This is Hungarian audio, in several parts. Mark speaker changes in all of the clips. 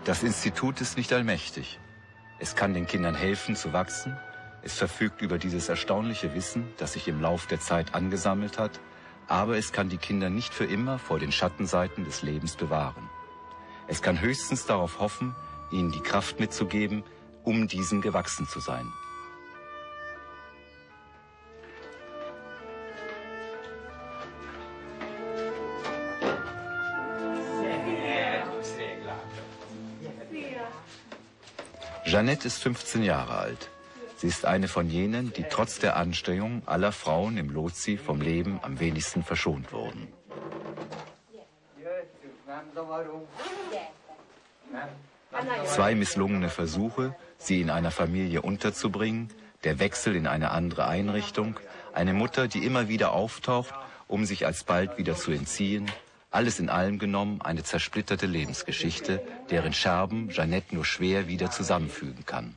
Speaker 1: Das Institut ist nicht allmächtig. Es kann den Kindern helfen zu wachsen. Es verfügt über dieses erstaunliche Wissen, das sich im Lauf der Zeit angesammelt hat. Aber es kann die Kinder nicht für immer vor den Schattenseiten des Lebens bewahren. Es kann höchstens darauf hoffen, ihnen die Kraft mitzugeben, um diesen gewachsen zu sein. Jeanette ist 15 Jahre alt. Sie ist eine von jenen, die trotz der Anstrengung aller Frauen im Lotsi vom Leben am wenigsten verschont wurden. 2 misslungene Versuche, sie in einer Familie unterzubringen, der Wechsel in eine andere Einrichtung, eine Mutter, die immer wieder auftaucht, um sich alsbald wieder zu entziehen. Alles in allem genommen eine zersplitterte Lebensgeschichte, deren Scherben Jeanette nur schwer wieder zusammenfügen kann.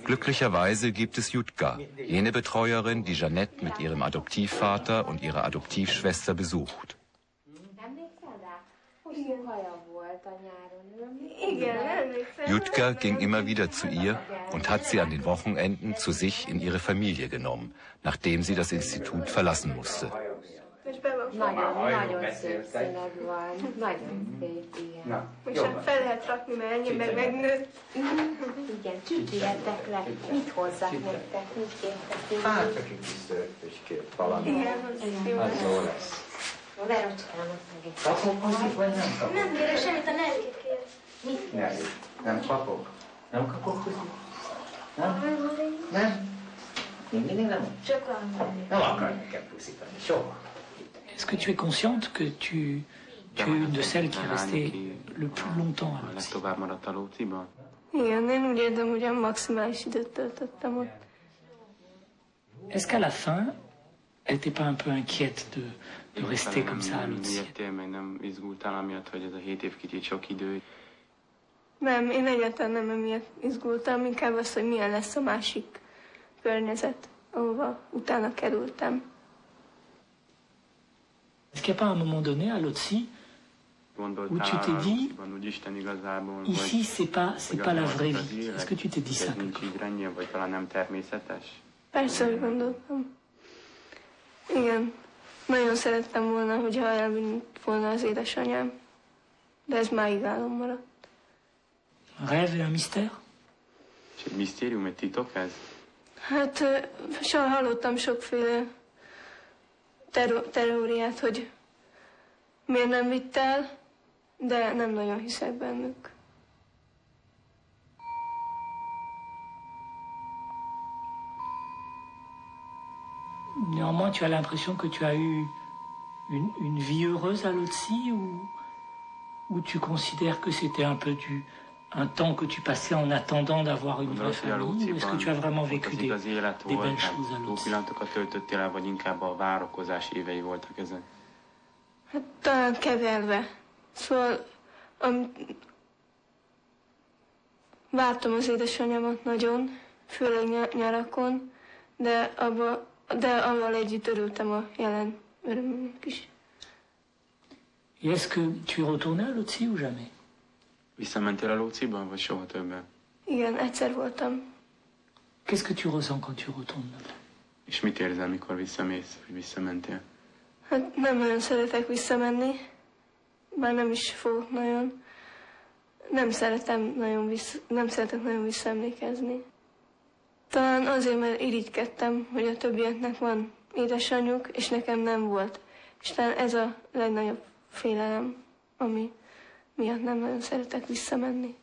Speaker 1: Glücklicherweise gibt es Jutka, jene Betreuerin, die Jeanette mit ihrem Adoptivvater und ihrer Adoptivschwester besucht. Jutka ging immer wieder zu ihr und hat sie an den Wochenenden zu sich in ihre Familie genommen, nachdem sie das Institut verlassen musste.
Speaker 2: Nagyon szép színeg van, nagyon szép, igen.
Speaker 3: És fel lehet rakni, mert ennyi megnőtt.
Speaker 2: Igen, csücsüljetek le, mit hozzak nektek, mit kértek?
Speaker 4: Hát, aki kisztört és kért valamit.
Speaker 3: Igen,
Speaker 4: az jó lesz.
Speaker 2: A verocskámat meg egy.
Speaker 4: Kapok hozzá, vagy nem kapok?
Speaker 3: Nem kérek semmit, a nelkét kérek.
Speaker 2: Mit?
Speaker 4: Nem kapok? Nem kapok hozzá? Nem? Nem? Mindig nem?
Speaker 3: Sokan.
Speaker 4: Nem akar nekem puszítani, soha.
Speaker 5: Est-ce que tu es consciente que tu es une de celles qui est restée le plus longtemps à Lotzi?
Speaker 3: Igen, én úgy érzem, hogy a maximális időt töltöttem ott.
Speaker 5: Est-ce qu'à la fin, elle n'était pas un peu inquiète de rester comme ça à Lotzi?
Speaker 3: Nem, én egyáltalán nem emiatt izgultam, inkább az, hogy milyen lesz a másik környezet, ahova utána kerültem.
Speaker 5: Est-ce qu'il n'y a pas un moment donné à Lotzi où tu t'es dit, ici c'est pas la vraie vie? Est-ce que tu t'es dit ça?
Speaker 3: Persze, hogy gondoltam. Igen, nagyon szerettem volna, hogyha elvinnyt volna az édesanyám, de ez máig álom maradt.
Speaker 5: Un rêve et un mystère?
Speaker 3: Hát, hallottam sokféle teóriát, hogy miért nem vitt el, de nem nagyon hiszek bennük.
Speaker 5: Néanmoins, tu as l'impression que tu as eu une vie heureuse à Lotzi ou tu considères que c'était un peu un temps que tu passais en attendant d'avoir une vraie famille, ou est-ce que tu as vraiment vécu des belles choses à Lotzi?
Speaker 3: Hát talán keverve. Szóval vártam az édesanyámat nagyon, főleg nyarakon, de avval együtt örültem a jelen örömnek is.
Speaker 5: Et est-ce que tu es retourné à Lotzi ou jamais?
Speaker 6: Visszamentél a Lóciban, vagy soha többen?
Speaker 3: Igen, egyszer voltam.
Speaker 5: Qu'est-ce que tu ressens quand tu retournes?
Speaker 6: És mit érzel, mikor visszamész, hogy visszamentél?
Speaker 3: Hát nem nagyon szeretek visszamenni, már nem is fogok nagyon. Nem szeretek nagyon visszaemlékezni. Talán azért, mert irigykedtem, hogy a többieknek van édesanyjuk, és nekem nem volt. És talán ez a legnagyobb félelem, ami miatt nem nagyon szeretek visszamenni.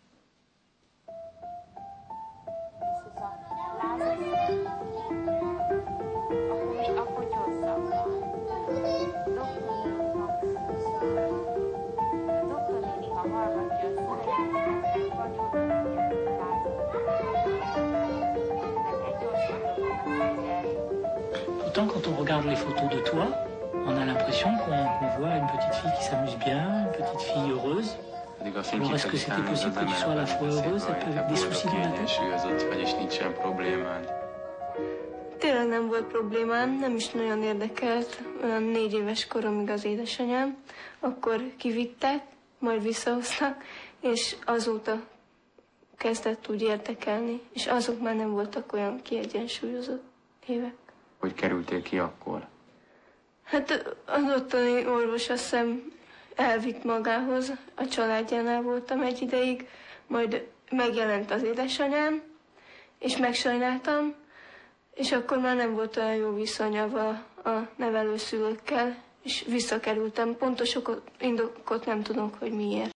Speaker 5: Pourtant, quand on regarde les photos de toi, on a l'impression qu'on voit une petite fille qui s'amuse bien, une petite fille heureuse. Alors est-ce que c'était possible que tu sois à la fois heureuse et avec des soucis dans la tête?
Speaker 3: tényleg nem volt problémám, nem is nagyon érdekelt. Olyan 4 éves koromig az édesanyám, akkor kivittek, majd visszahoztak, és azóta kezdett úgy érdekelni, és azok már nem voltak olyan kiegyensúlyozott évek.
Speaker 6: Hogy kerültél ki akkor?
Speaker 3: Hát az ottani orvos azt hiszem elvitt magához, a családjánál voltam egy ideig, majd megjelent az édesanyám, és megsajnáltam, és akkor már nem volt olyan jó viszonyava a nevelőszülőkkel, és visszakerültem. Pontos indokot nem tudok, hogy miért.